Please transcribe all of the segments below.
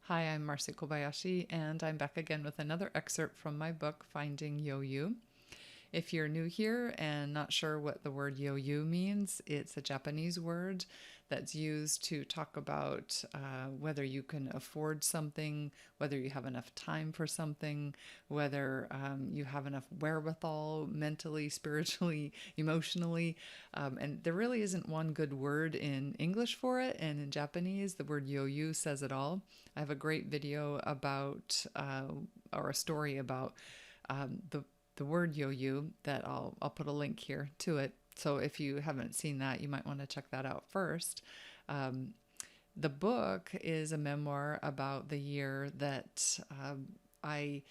Hi, I'm Marci Kobayashi, and I'm back again with another excerpt from my book, Finding Yoyu. If you're new here and not sure what the word yoyu means, it's a Japanese word that's used to talk about whether you can afford something, whether you have enough time for something, whether you have enough wherewithal mentally, spiritually, emotionally. And there really isn't one good word in English for it. And in Japanese, the word yoyu says it all. I have a great video about, or a story about the word yoyu that I'll put a link here to it. So if you haven't seen that, you might want to check that out first. Um, the book is a memoir about the year that I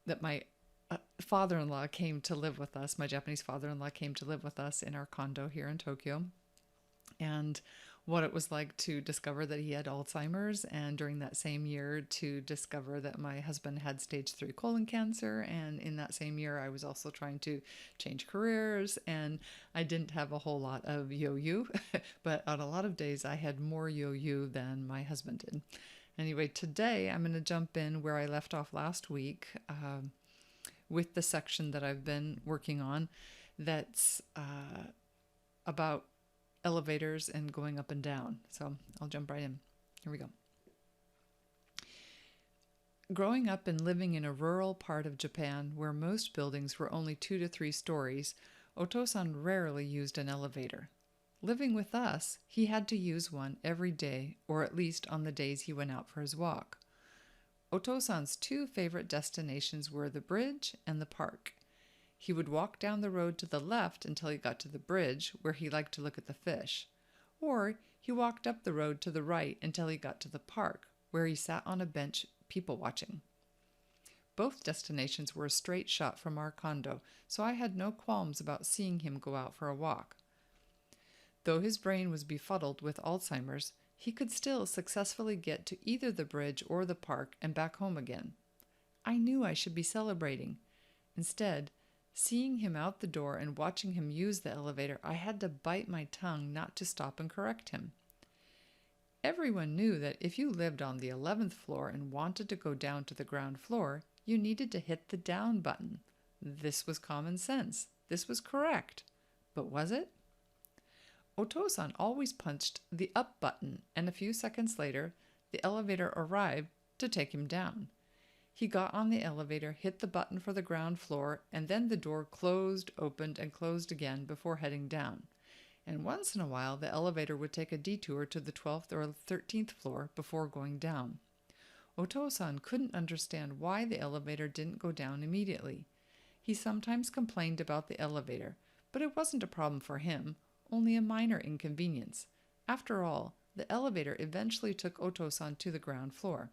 that my father-in-law came to live with us. My Japanese father-in-law came to live with us in our condo here in Tokyo, and what it was like to discover that he had Alzheimer's, and during that same year to discover that my husband had stage 3 colon cancer. And in that same year, I was also trying to change careers, and I didn't have a whole lot of yo-yo, but on a lot of days I had more yo-yo than my husband did. Anyway, today I'm going to jump in where I left off last week with the section that I've been working on that's about elevators and going up and down. So I'll jump right in. Here we go. Growing up and living in a rural part of Japan where most buildings were only 2 to 3 stories, Otosan rarely used an elevator. Living with us, he had to use one every day, or at least on the days he went out for his walk. Otosan's 2 favorite destinations were the bridge and the park. He would walk down the road to the left until he got to the bridge, where he liked to look at the fish. Or he walked up the road to the right until he got to the park, where he sat on a bench people watching. Both destinations were a straight shot from our condo, so I had no qualms about seeing him go out for a walk. Though his brain was befuddled with Alzheimer's, he could still successfully get to either the bridge or the park and back home again. I knew I should be celebrating. Instead, seeing him out the door and watching him use the elevator, I had to bite my tongue not to stop and correct him. Everyone knew that if you lived on the 11th floor and wanted to go down to the ground floor, you needed to hit the down button. This was common sense. This was correct. But was it? Otosan always punched the up button, and a few seconds later, the elevator arrived to take him down. He got on the elevator, hit the button for the ground floor, and then the door closed, opened, and closed again before heading down. And once in a while, the elevator would take a detour to the 12th or 13th floor before going down. Otosan couldn't understand why the elevator didn't go down immediately. He sometimes complained about the elevator, but it wasn't a problem for him, only a minor inconvenience. After all, the elevator eventually took Otosan to the ground floor.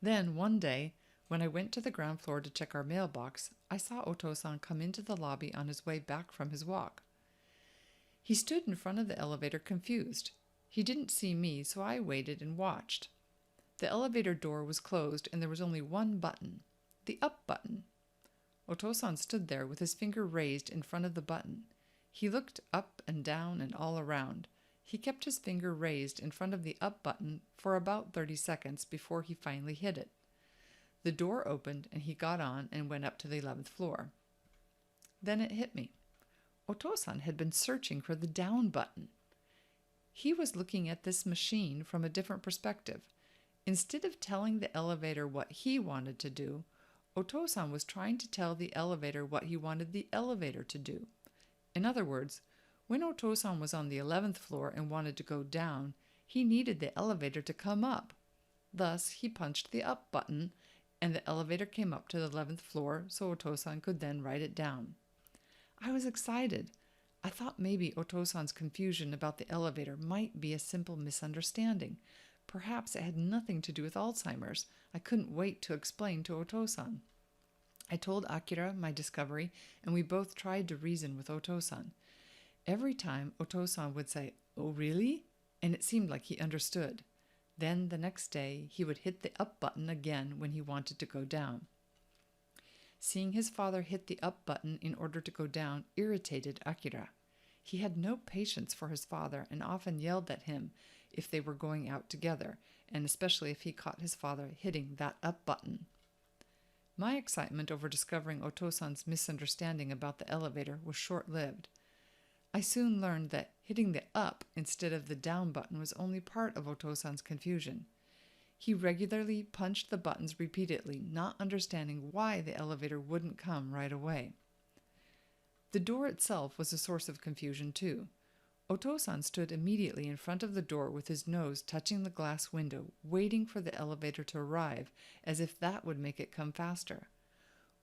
Then, one day, when I went to the ground floor to check our mailbox, I saw Otosan come into the lobby on his way back from his walk. He stood in front of the elevator confused. He didn't see me, so I waited and watched. The elevator door was closed and there was only one button, the up button. Otosan stood there with his finger raised in front of the button. He looked up and down and all around. He kept his finger raised in front of the up button for about 30 seconds before he finally hit it. The door opened and he got on and went up to the 11th floor. Then it hit me. Otosan had been searching for the down button. He was looking at this machine from a different perspective. Instead of telling the elevator what he wanted to do, Otosan was trying to tell the elevator what he wanted the elevator to do. In other words, when Otosan was on the 11th floor and wanted to go down, he needed the elevator to come up. Thus, he punched the up button, and the elevator came up to the 11th floor so Otosan could then write it down. I was excited. I thought maybe Otosan's confusion about the elevator might be a simple misunderstanding. Perhaps it had nothing to do with Alzheimer's. I couldn't wait to explain to Otosan. I told Akira my discovery, and we both tried to reason with Otosan. Every time, Otosan would say, "Oh, really?" And it seemed like he understood. Then the next day, he would hit the up button again when he wanted to go down. Seeing his father hit the up button in order to go down irritated Akira. He had no patience for his father and often yelled at him. if they were going out together, and especially if he caught his father hitting that up button. My excitement over discovering Otosan's misunderstanding about the elevator was short-lived. I soon learned that hitting the up instead of the down button was only part of Otosan's confusion. He regularly punched the buttons repeatedly, not understanding why the elevator wouldn't come right away. The door itself was a source of confusion too. Otosan stood immediately in front of the door with his nose touching the glass window, waiting for the elevator to arrive, as if that would make it come faster.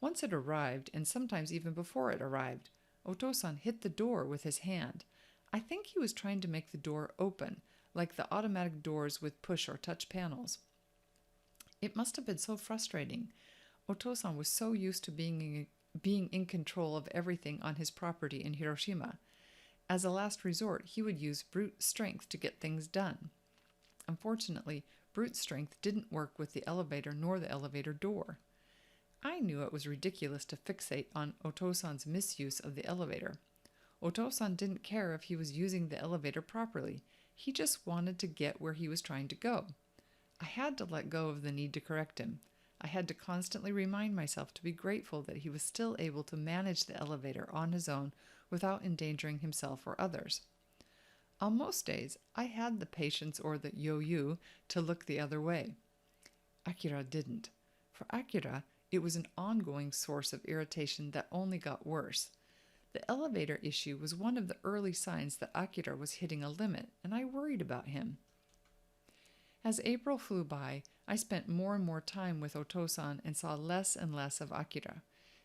Once it arrived, and sometimes even before it arrived, Otosan hit the door with his hand. I think he was trying to make the door open, like the automatic doors with push or touch panels. It must have been so frustrating. Otosan was so used to being in control of everything on his property in Hiroshima. As a last resort, he would use brute strength to get things done. Unfortunately, brute strength didn't work with the elevator nor the elevator door. I knew it was ridiculous to fixate on Otosan's misuse of the elevator. Otosan didn't care if he was using the elevator properly. He just wanted to get where he was trying to go. I had to let go of the need to correct him. I had to constantly remind myself to be grateful that he was still able to manage the elevator on his own without endangering himself or others. On most days, I had the patience or the Yoyu to look the other way. Akira didn't. For Akira, it was an ongoing source of irritation that only got worse. The elevator issue was one of the early signs that Akira was hitting a limit, and I worried about him. As April flew by, I spent more and more time with Otosan and saw less and less of Akira.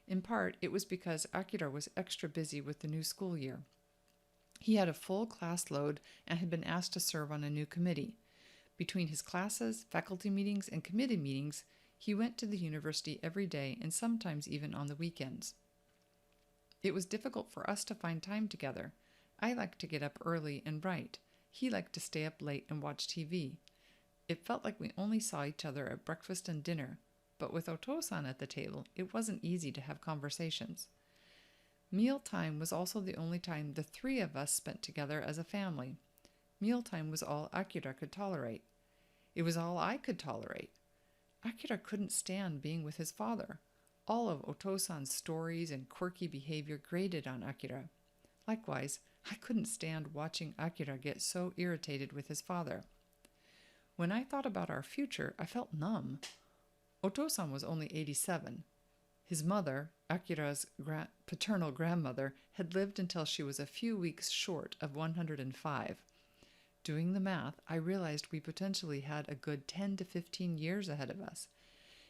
In part, it was because Akira was extra busy with the new school year. He had a full class load and had been asked to serve on a new committee. Between his classes, faculty meetings, and committee meetings, he went to the university every day and sometimes even on the weekends. It was difficult for us to find time together. I liked to get up early and write. He liked to stay up late and watch TV. It felt like we only saw each other at breakfast and dinner, but with Otosan at the table, it wasn't easy to have conversations. Mealtime was also the only time the three of us spent together as a family. Mealtime was all Akira could tolerate. It was all I could tolerate. Akira couldn't stand being with his father. All of Otosan's stories and quirky behavior grated on Akira. Likewise, I couldn't stand watching Akira get so irritated with his father. When I thought about our future, I felt numb. Otosan was only 87. His mother, Akira's paternal grandmother, had lived until she was a few weeks short of 105. Doing the math, I realized we potentially had a good 10 to 15 years ahead of us.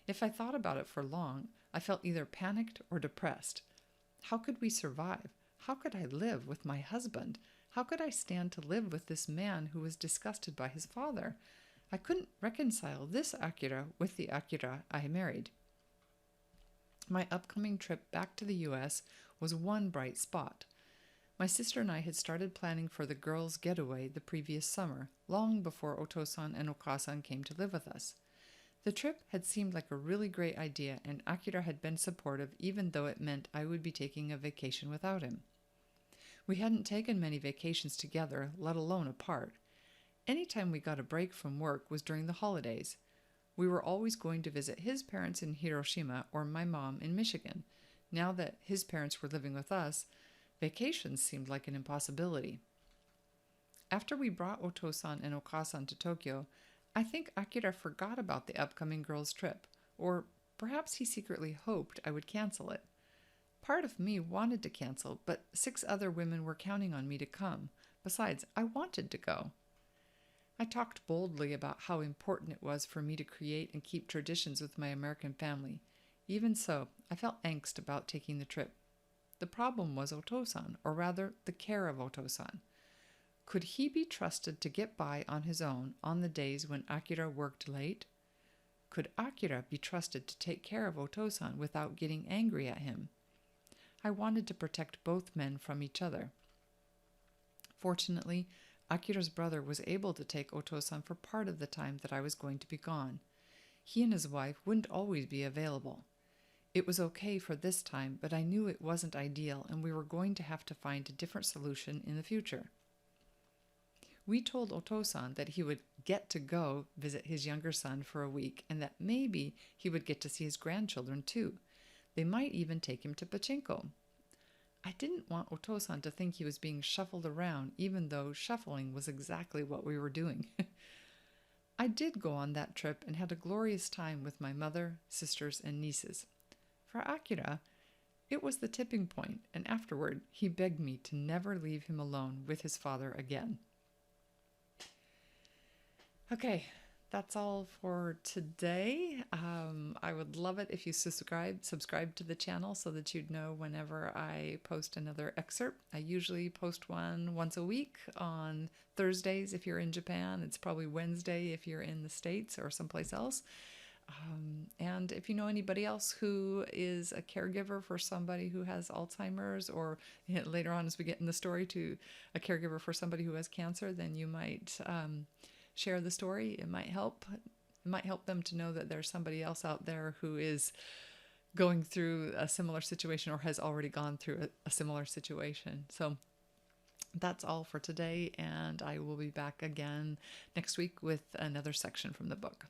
If I thought about it for long, I felt either panicked or depressed. How could we survive? How could I live with my husband? How could I stand to live with this man who was disgusted by his father? I couldn't reconcile this Akira with the Akira I married. My upcoming trip back to the U.S. was one bright spot. My sister and I had started planning for the Girls Getaway the previous summer, long before Otosan and Okasan came to live with us. The trip had seemed like a really great idea, and Akira had been supportive even though it meant I would be taking a vacation without him. We hadn't taken many vacations together, let alone apart. Any time we got a break from work was during the holidays. We were always going to visit his parents in Hiroshima or my mom in Michigan. Now that his parents were living with us, vacations seemed like an impossibility. After we brought Otosan and Okasan to Tokyo, I think Akira forgot about the upcoming girls' trip, or perhaps he secretly hoped I would cancel it. Part of me wanted to cancel, but 6 other women were counting on me to come. Besides, I wanted to go. I talked boldly about how important it was for me to create and keep traditions with my American family. Even so, I felt angst about taking the trip. The problem was Otosan, or rather, the care of Otosan. Could he be trusted to get by on his own on the days when Akira worked late? Could Akira be trusted to take care of Otosan without getting angry at him? I wanted to protect both men from each other. Fortunately, Akira's brother was able to take Otosan for part of the time that I was going to be gone. He and his wife wouldn't always be available. It was okay for this time, but I knew it wasn't ideal, and we were going to have to find a different solution in the future. We told Otosan that he would get to go visit his younger son for a week and that maybe he would get to see his grandchildren too. They might even take him to pachinko. I didn't want Otosan to think he was being shuffled around, even though shuffling was exactly what we were doing. I did go on that trip and had a glorious time with my mother, sisters, and nieces. For Akira, it was the tipping point, and afterward he begged me to never leave him alone with his father again. Okay, that's all for today. I would love it if you subscribe to the channel so that you'd know whenever I post another excerpt. I usually post one once a week on Thursdays if you're in Japan. It's probably Wednesday if you're in the States or someplace else. And if you know anybody else who is a caregiver for somebody who has Alzheimer's, or later on as we get in the story to a caregiver for somebody who has cancer, then you might share the story. It might help. It might help them to know that there's somebody else out there who is going through a similar situation or has already gone through a similar situation. So that's all for today, and I will be back again next week with another section from the book.